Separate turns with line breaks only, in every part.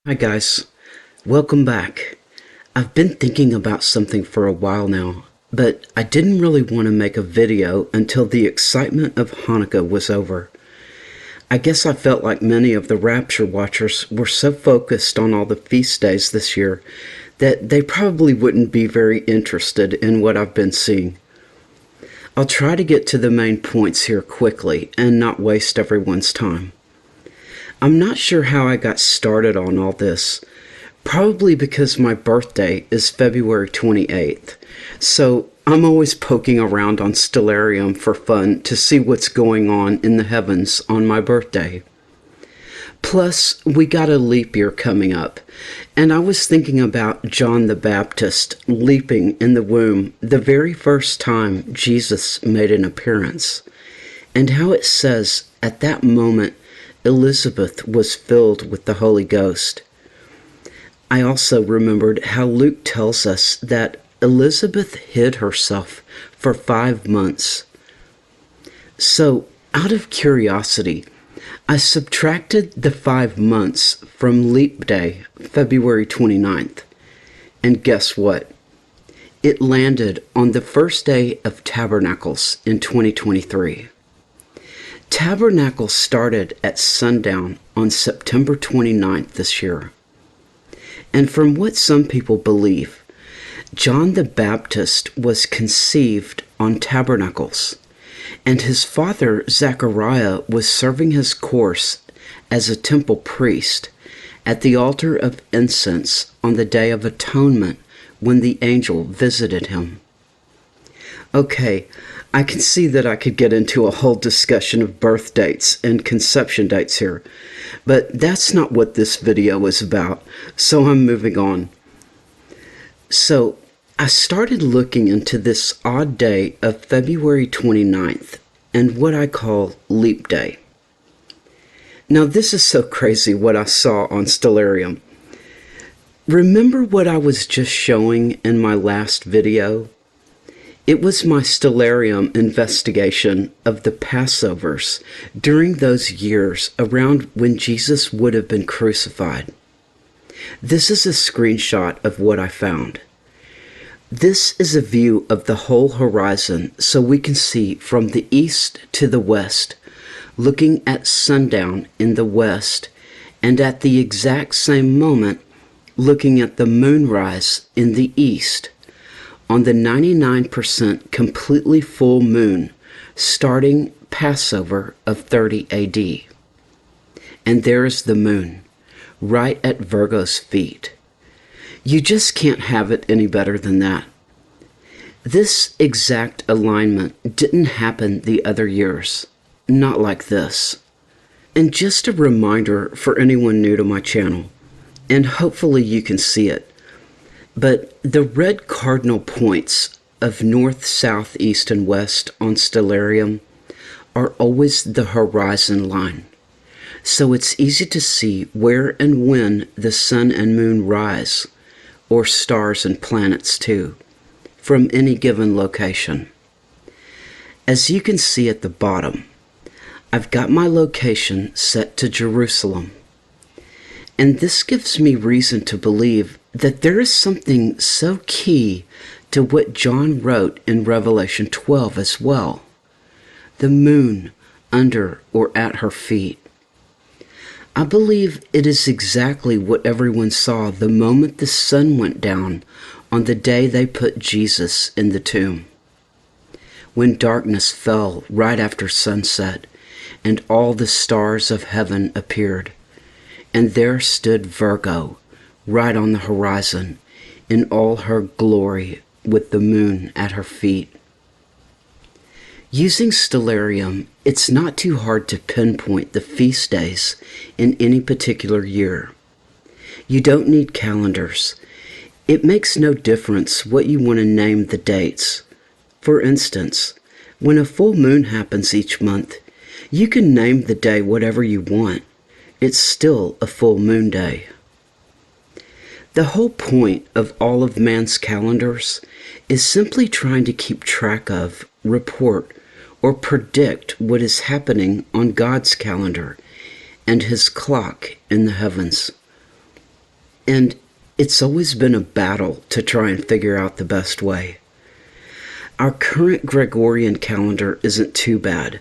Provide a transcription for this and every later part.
Hi guys, welcome back. I've been thinking about something for a while now, but I didn't really want to make a video until the excitement of Hanukkah was over. I guess I felt like many of the Rapture watchers were so focused on all the feast days this year that they probably wouldn't be very interested in what I've been seeing. I'll try to get to the main points here quickly and not waste everyone's time. I'm not sure how I got started on all this. Probably because my birthday is February 28th. So I'm always poking around on Stellarium for fun to see what's going on in the heavens on my birthday. Plus, we got a leap year coming up, and I was thinking about John the Baptist leaping in the womb the very first time Jesus made an appearance, and how it says at that moment Elizabeth was filled with the Holy Ghost. I also remembered how Luke tells us that Elizabeth hid herself for 5 months. So, out of curiosity, I subtracted the 5 months from leap day, February 29th, and guess what? It landed on the first day of Tabernacles in 2023. Tabernacle started at sundown on September 29th this year. And from what some people believe, John the Baptist was conceived on Tabernacles, and his father Zechariah was serving his course as a temple priest at the altar of incense on the Day of Atonement when the angel visited him. Okay, I can see that I could get into a whole discussion of birth dates and conception dates here, but that's not what this video is about, so I'm moving on. So, I started looking into this odd day of February 29th and what I call Leap Day. Now this is so crazy what I saw on Stellarium. Remember what I was just showing in my last video? It was my Stellarium investigation of the Passovers during those years around when Jesus would have been crucified. This is a screenshot of what I found. This is a view of the whole horizon so we can see from the east to the west, looking at sundown in the west, and at the exact same moment, looking at the moonrise in the east, on the 99% completely full moon, starting Passover of 30 AD. And there is the moon, right at Virgo's feet. You just can't have it any better than that. This exact alignment didn't happen the other years, not like this. And just a reminder for anyone new to my channel, and hopefully you can see it, but the red cardinal points of north, south, east, and west on Stellarium are always the horizon line. So it's easy to see where and when the sun and moon rise, or stars and planets too, from any given location. As you can see at the bottom, I've got my location set to Jerusalem. And this gives me reason to believe that there is something so key to what John wrote in Revelation 12 as well. The moon under or at her feet. I believe it is exactly what everyone saw the moment the sun went down on the day they put Jesus in the tomb. When darkness fell right after sunset and all the stars of heaven appeared. And there stood Virgo, right on the horizon, in all her glory with the moon at her feet. Using Stellarium, it's not too hard to pinpoint the feast days in any particular year. You don't need calendars. It makes no difference what you want to name the dates. For instance, when a full moon happens each month, you can name the day whatever you want. It's still a full moon day. The whole point of all of man's calendars is simply trying to keep track of, report, or predict what is happening on God's calendar and his clock in the heavens. and it's always been a battle to try and figure out the best way. Our current Gregorian calendar isn't too bad,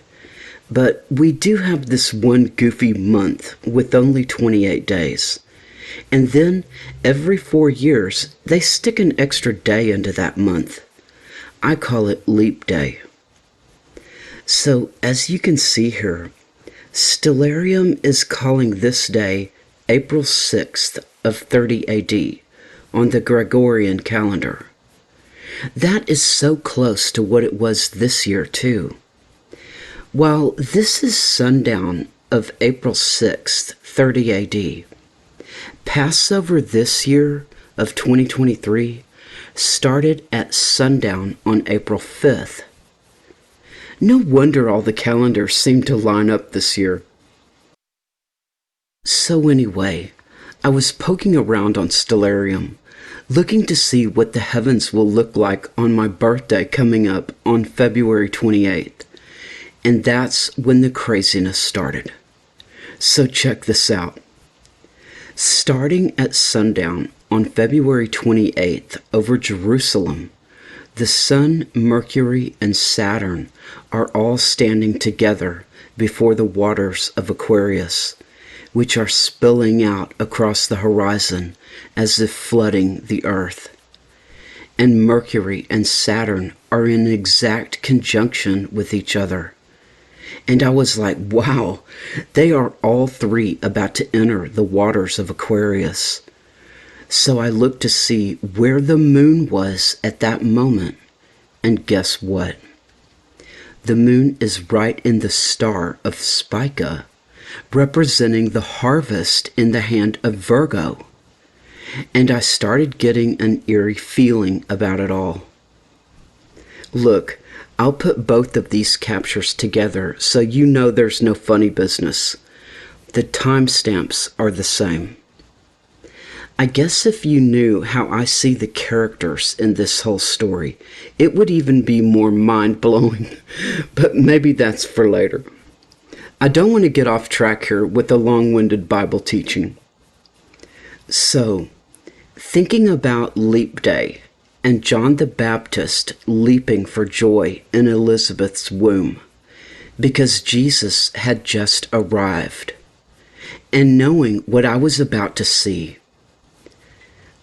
but we do have this one goofy month with only 28 days. And then, every 4 years, they stick an extra day into that month. I call it Leap Day. So, as you can see here, Stellarium is calling this day April 6th of 30 AD on the Gregorian calendar. That is so close to what it was this year, too. While this is sundown of April 6th, 30 AD, Passover this year of 2023 started at sundown on April 5th. No wonder all the calendars seem to line up this year. So anyway, I was poking around on Stellarium, looking to see what the heavens will look like on my birthday coming up on February 28th. And that's when the craziness started. So check this out. Starting at sundown on February 28th over Jerusalem, the Sun, Mercury, and Saturn are all standing together before the waters of Aquarius, which are spilling out across the horizon as if flooding the earth. And Mercury and Saturn are in exact conjunction with each other. And I was like, wow, they are all three about to enter the waters of Aquarius. So I looked to see where the moon was at that moment, and guess what? The moon is right in the star of Spica, representing the harvest in the hand of Virgo. And I started getting an eerie feeling about it all. Look, I'll put both of these captures together so you know there's no funny business. The timestamps are the same. I guess if you knew how I see the characters in this whole story, it would even be more mind-blowing, but maybe that's for later. I don't want to get off track here with a long-winded Bible teaching. So, thinking about Leap Day and John the Baptist leaping for joy in Elizabeth's womb, because Jesus had just arrived, and knowing what I was about to see,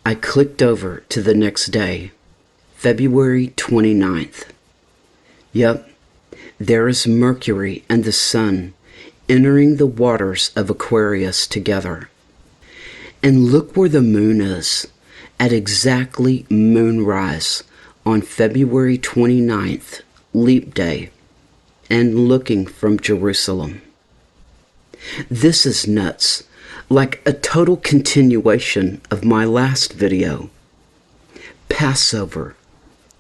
I clicked over to the next day, February 29th. Yep, there is Mercury and the Sun entering the waters of Aquarius together. And look where the moon is, at exactly moonrise on February 29th, Leap Day, and looking from Jerusalem. This is nuts. Like a total continuation of my last video. Passover,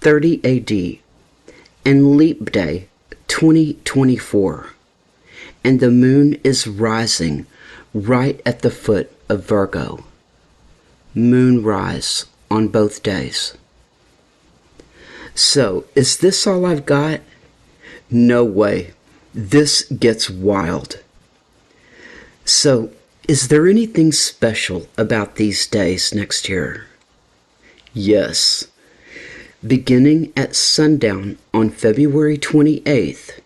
30 AD, and Leap Day, 2024. And the moon is rising right at the foot of Virgo. Moonrise on both days. So, is this all I've got? No way. This gets wild. So, is there anything special about these days next year? Yes. Beginning at sundown on February 28th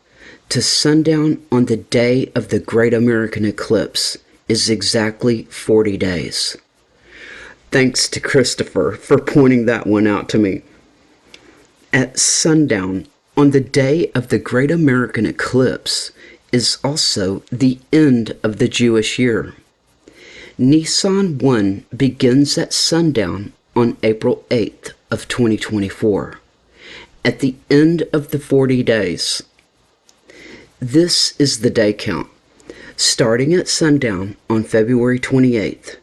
to sundown on the day of the Great American Eclipse is exactly 40 days. Thanks to Christopher for pointing that one out to me. At sundown on the day of the Great American Eclipse is also the end of the Jewish year. Nisan 1 begins at sundown on April 8th of 2024, at the end of the 40 days. This is the day count. Starting at sundown on February 28th,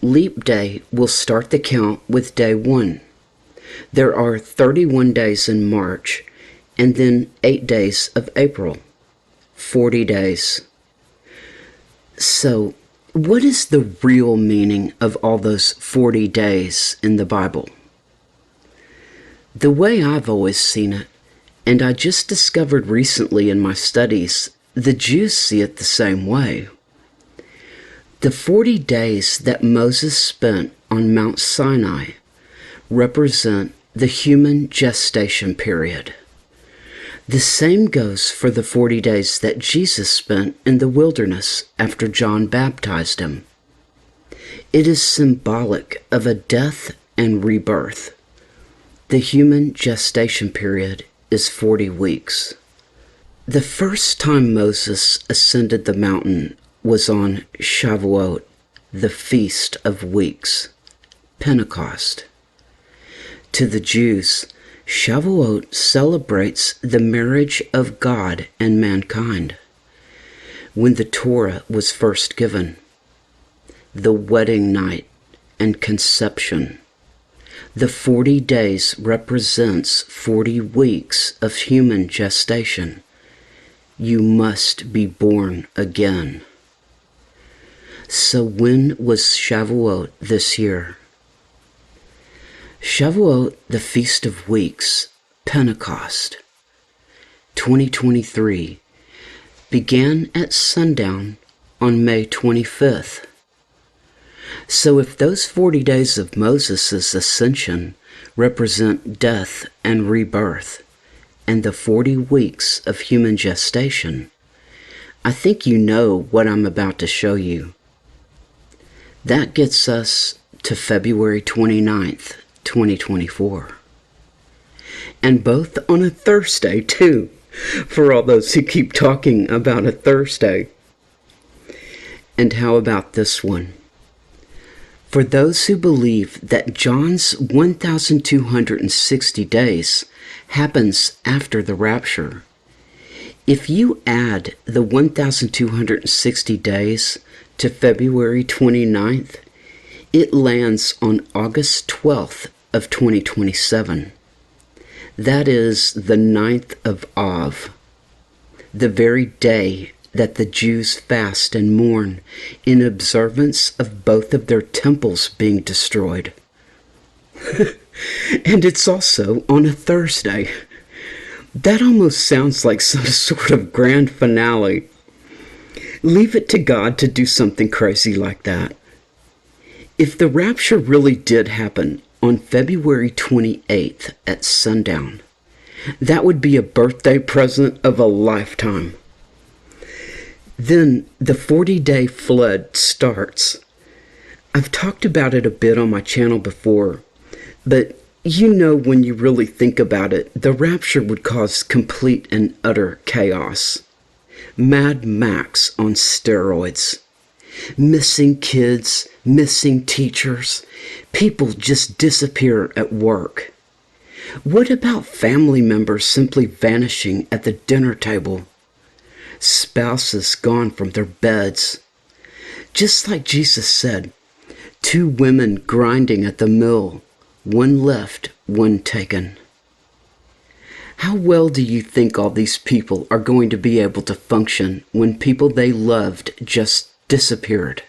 Leap Day will start the count with day 1. There are 31 days in March, and then 8 days of April. 40 days. So, what is the real meaning of all those 40 days in the Bible? The way I've always seen it, and I just discovered recently in my studies, the Jews see it the same way. The 40 days that Moses spent on Mount Sinai represent the human gestation period. The same goes for the 40 days that Jesus spent in the wilderness after John baptized him. It is symbolic of a death and rebirth. The human gestation period is 40 weeks. The first time Moses ascended the mountain was on Shavuot, the Feast of Weeks, Pentecost. To the Jews, Shavuot celebrates the marriage of God and mankind, when the Torah was first given, the wedding night and conception. The 40 days represents 40 weeks of human gestation. You must be born again. So when was Shavuot this year? Shavuot, the Feast of Weeks, Pentecost, 2023, began at sundown on May 25th. So if those 40 days of Moses' ascension represent death and rebirth, and the 40 weeks of human gestation, I think you know what I'm about to show you. That gets us to February 29th, 2024. And both on a Thursday, too, for all those who keep talking about a Thursday. And how about this one? For those who believe that John's 1,260 days happens after the rapture, if you add the 1,260 days to February 29th, it lands on August 12th of 2027. That is the 9th of Av, the very day that the Jews fast and mourn in observance of both of their temples being destroyed. And it's also on a Thursday. That almost sounds like some sort of grand finale. Leave it to God to do something crazy like that. If the rapture really did happen on February 28th at sundown, that would be a birthday present of a lifetime. Then the 40-day flood starts. I've talked about it a bit on my channel before, but you know, when you really think about it, the rapture would cause complete and utter chaos. Mad Max on steroids. Missing kids, missing teachers. People just disappear at work. What about family members simply vanishing at the dinner table? Spouses gone from their beds. Just like Jesus said, 2 women grinding at the mill, one left, one taken. How well do you think all these people are going to be able to function when people they loved just disappeared?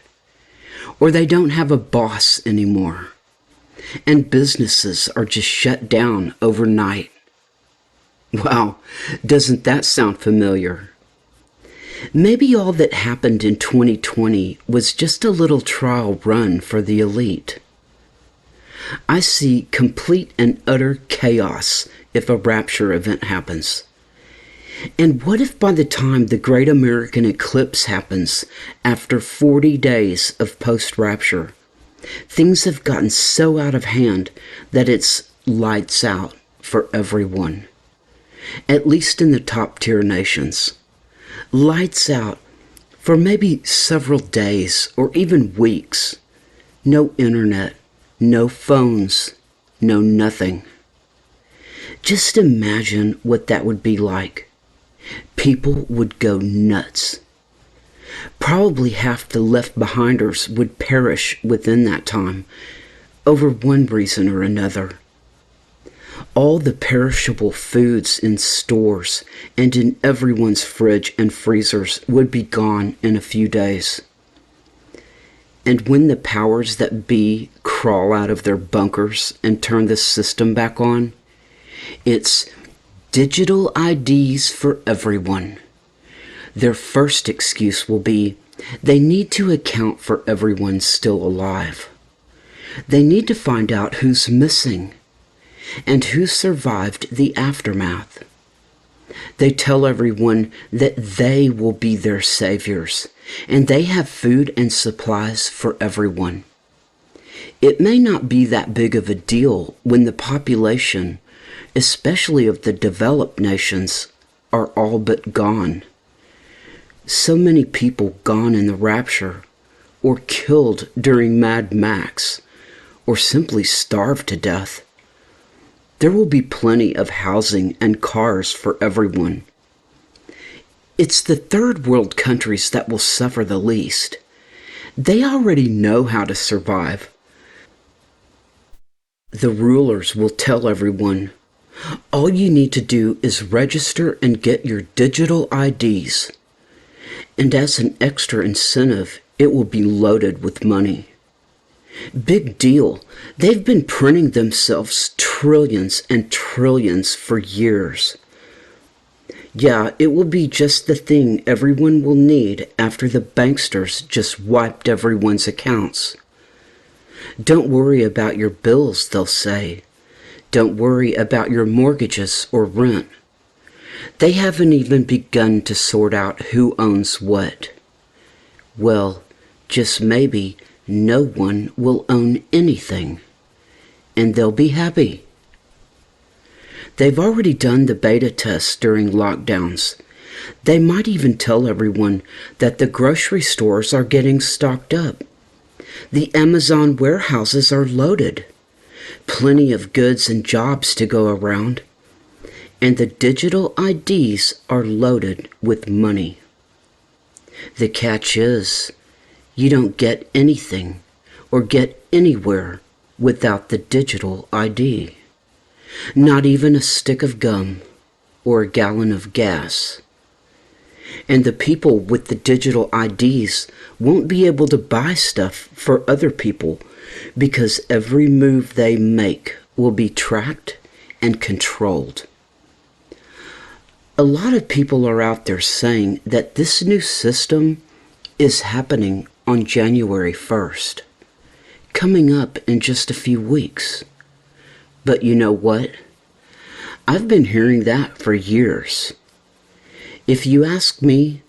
Or they don't have a boss anymore, and businesses are just shut down overnight. Wow, doesn't that sound familiar? Maybe all that happened in 2020 was just a little trial run for the elite. I see complete and utter chaos if a rapture event happens. And what if by the time the Great American Eclipse happens after 40 days of post-rapture, things have gotten so out of hand that it's lights out for everyone, at least in the top-tier nations. Lights out for maybe several days or even weeks. No internet, no phones, no nothing. Just imagine what that would be like. People would go nuts. Probably half the left-behinders would perish within that time, over one reason or another. All the perishable foods in stores and in everyone's fridge and freezers would be gone in a few days. And when the powers that be crawl out of their bunkers and turn the system back on, it's digital IDs for everyone. Their first excuse will be, They need to account for everyone still alive. They need to find out who's missing and who survived the aftermath. They tell everyone that they will be their saviors, and they have food and supplies for everyone. It may not be that big of a deal when the population, especially of the developed nations, are all but gone. So many people gone in the rapture, or killed during Mad Max, or simply starved to death. There will be plenty of housing and cars for everyone. It's the third world countries that will suffer the least. They already know how to survive. The rulers will tell everyone, all you need to do is register and get your digital IDs. And as an extra incentive, it will be loaded with money. Big deal. They've been printing themselves trillions and trillions for years. Yeah, it will be just the thing everyone will need after the banksters just wiped everyone's accounts. Don't worry about your bills, they'll say. Don't worry about your mortgages or rent. They haven't even begun to sort out who owns what. Well, just maybe no one will own anything, and they'll be happy. They've already done the beta tests during lockdowns. They might even tell everyone that the grocery stores are getting stocked up. The Amazon warehouses are loaded. Plenty of goods and jobs to go around. And the digital IDs are loaded with money. The catch is, you don't get anything or get anywhere without the digital ID. Not even a stick of gum or a gallon of gas. And the people with the digital IDs won't be able to buy stuff for other people because every move they make will be tracked and controlled. A lot of people are out there saying that this new system is happening on January 1st, coming up in just a few weeks. But you know what? I've been hearing that for years. If you ask me,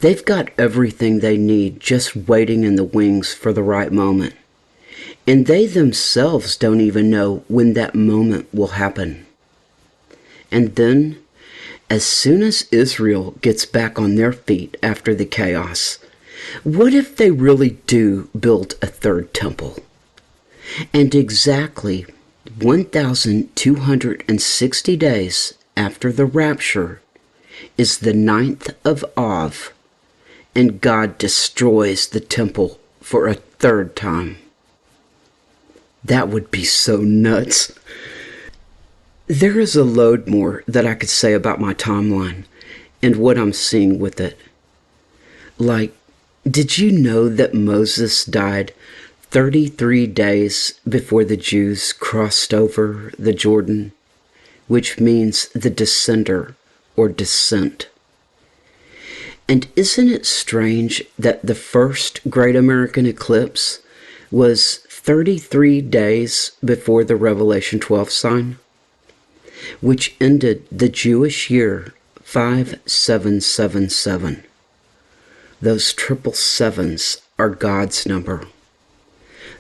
they've got everything they need just waiting in the wings for the right moment. And they themselves don't even know when that moment will happen. And then, as soon as Israel gets back on their feet after the chaos, what if they really do build a third temple? And exactly 1,260 days after the rapture is the 9th of Av, and God destroys the temple for a third time. That would be so nuts. There is a load more that I could say about my timeline and what I'm seeing with it. Like, did you know that Moses died 33 days before the Jews crossed over the Jordan, which means the descender or descent? And isn't it strange that the first great American eclipse was 33 days before the Revelation 12 sign, which ended the Jewish year 5777. Those triple sevens are God's number.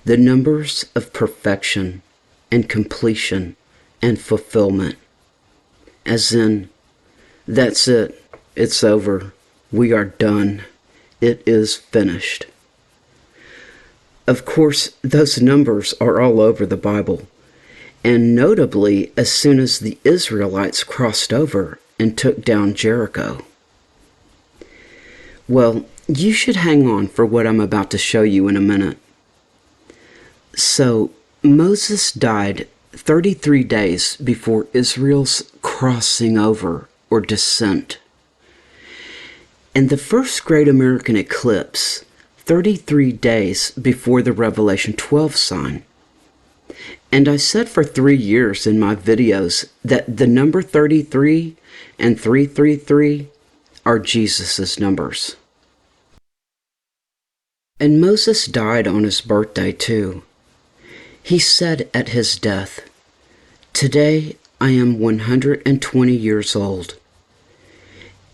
The numbers of perfection and completion and fulfillment. As in, that's it, it's over, we are done, it is finished. Of course, those numbers are all over the Bible, and notably as soon as the Israelites crossed over and took down Jericho. Well, you should hang on for what I'm about to show you in a minute. So, Moses died 33 days before Israel's crossing over or descent. And the first great American eclipse, 33 days before the Revelation 12 sign. And I said for 3 years in my videos that the number 33 and 333 are Jesus's numbers. And Moses died on his birthday too. He said at his death, "Today I am 120 years old."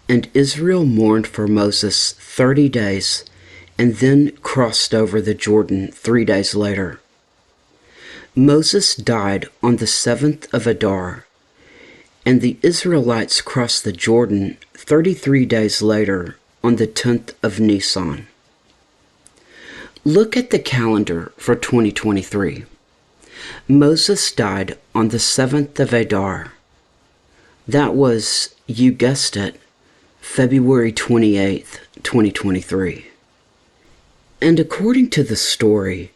And Israel mourned for Moses 30 days and then crossed over the Jordan 3 days later. Moses died on the 7th of Adar, and the Israelites crossed the Jordan 33 days later on the 10th of Nisan. Look at the calendar for 2023. Moses died on the 7th of Adar. That was, you guessed it, February 28th, 2023. And according to the story,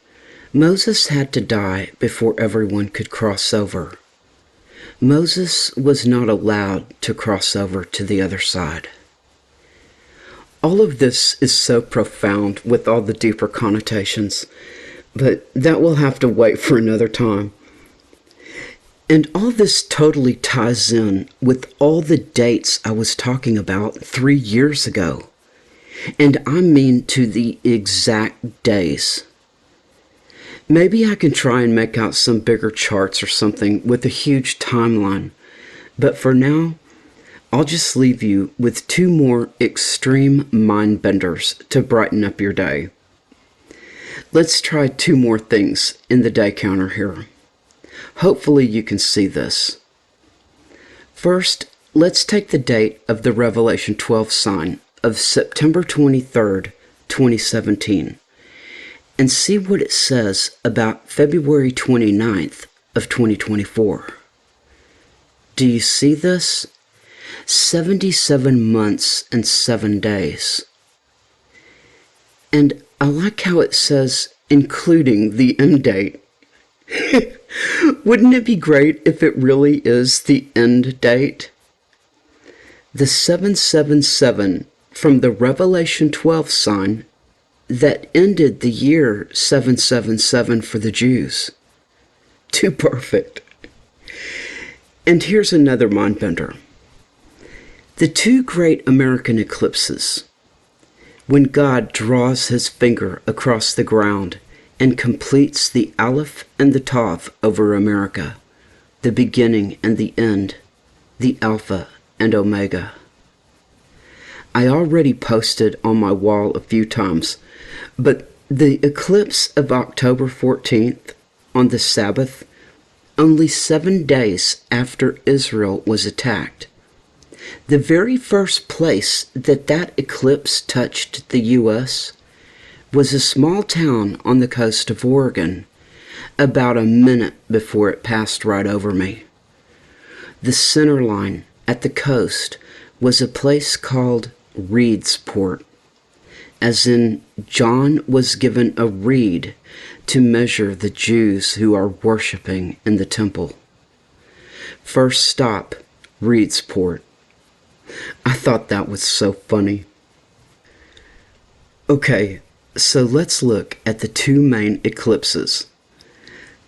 Moses had to die before everyone could cross over. Moses was not allowed to cross over to the other side. All of this is so profound with all the deeper connotations, but that will have to wait for another time. And all this totally ties in with all the dates I was talking about 3 years ago. And I mean to the exact days. Maybe I can try and make out some bigger charts or something with a huge timeline. But for now, I'll just leave you with 2 more extreme mind benders to brighten up your day. Let's try 2 more things in the day counter here. Hopefully you can see this. First, let's take the date of the Revelation 12 sign of September 23rd, 2017, and see what it says about February 29th of 2024. Do you see this? 77 months and 7 days. And I like how it says, including the end date. Wouldn't it be great if it really is the end date? The 777 from the Revelation 12 sign that ended the year 777 for the Jews. Too perfect. And here's another mindbender. The 2 great American eclipses, when God draws his finger across the ground and completes the Aleph and the Tav over America, the beginning and the end, the Alpha and Omega. I already posted on my wall a few times, but the eclipse of October 14th on the Sabbath, only 7 days after Israel was attacked. The very first place that eclipse touched the U.S. was a small town on the coast of Oregon, about a minute before it passed right over me. The center line at the coast was a place called Reedsport, as in John was given a reed to measure the Jews who are worshiping in the temple. First stop, Reedsport. I thought that was so funny. Okay, so let's look at the 2 main eclipses.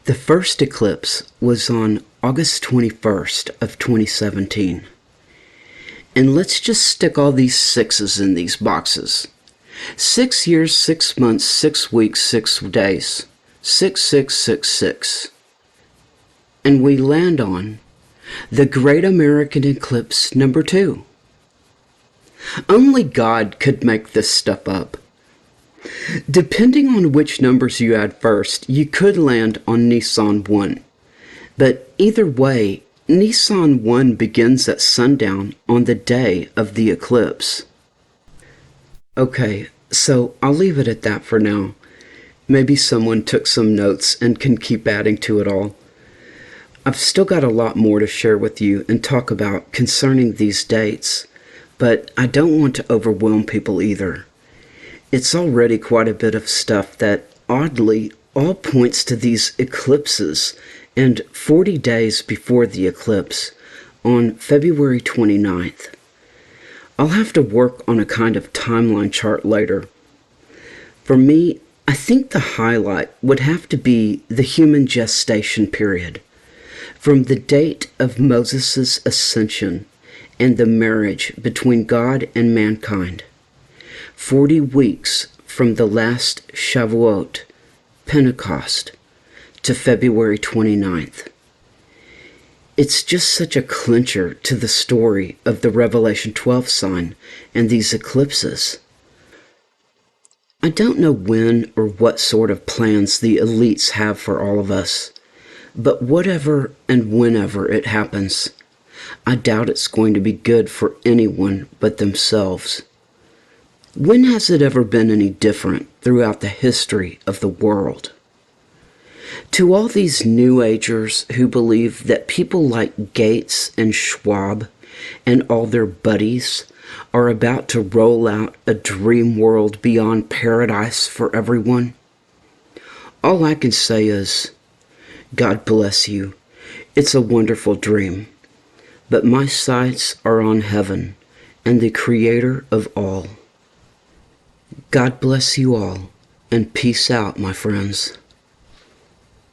The first eclipse was on August 21st of 2017. And let's just stick all these 6s in these boxes. 6 years, 6 months, 6 weeks, 6 days. 6666. And we land on the Great American Eclipse number 2. Only God could make this stuff up. Depending on which numbers you add first, you could land on Nisan 1. But either way, Nisan 1 begins at sundown on the day of the eclipse. Okay, so I'll leave it at that for now. Maybe someone took some notes and can keep adding to it all. I've still got a lot more to share with you and talk about concerning these dates, but I don't want to overwhelm people either. It's already quite a bit of stuff that, oddly, all points to these eclipses, and 40 days before the eclipse, on February 29th. I'll have to work on a kind of timeline chart later. For me, I think the highlight would have to be the human gestation period, from the date of Moses' ascension and the marriage between God and mankind. 40 weeks from the last Shavuot, Pentecost, to February 29th. It's just such a clincher to the story of the Revelation 12 sign and these eclipses. I don't know when or what sort of plans the elites have for all of us, but whatever and whenever it happens, I doubt it's going to be good for anyone but themselves. When has it ever been any different throughout the history of the world? To all these New Agers who believe that people like Gates and Schwab and all their buddies are about to roll out a dream world beyond paradise for everyone, all I can say is, God bless you. It's a wonderful dream. But my sights are on heaven and the Creator of all. God bless you all, and peace out, my friends.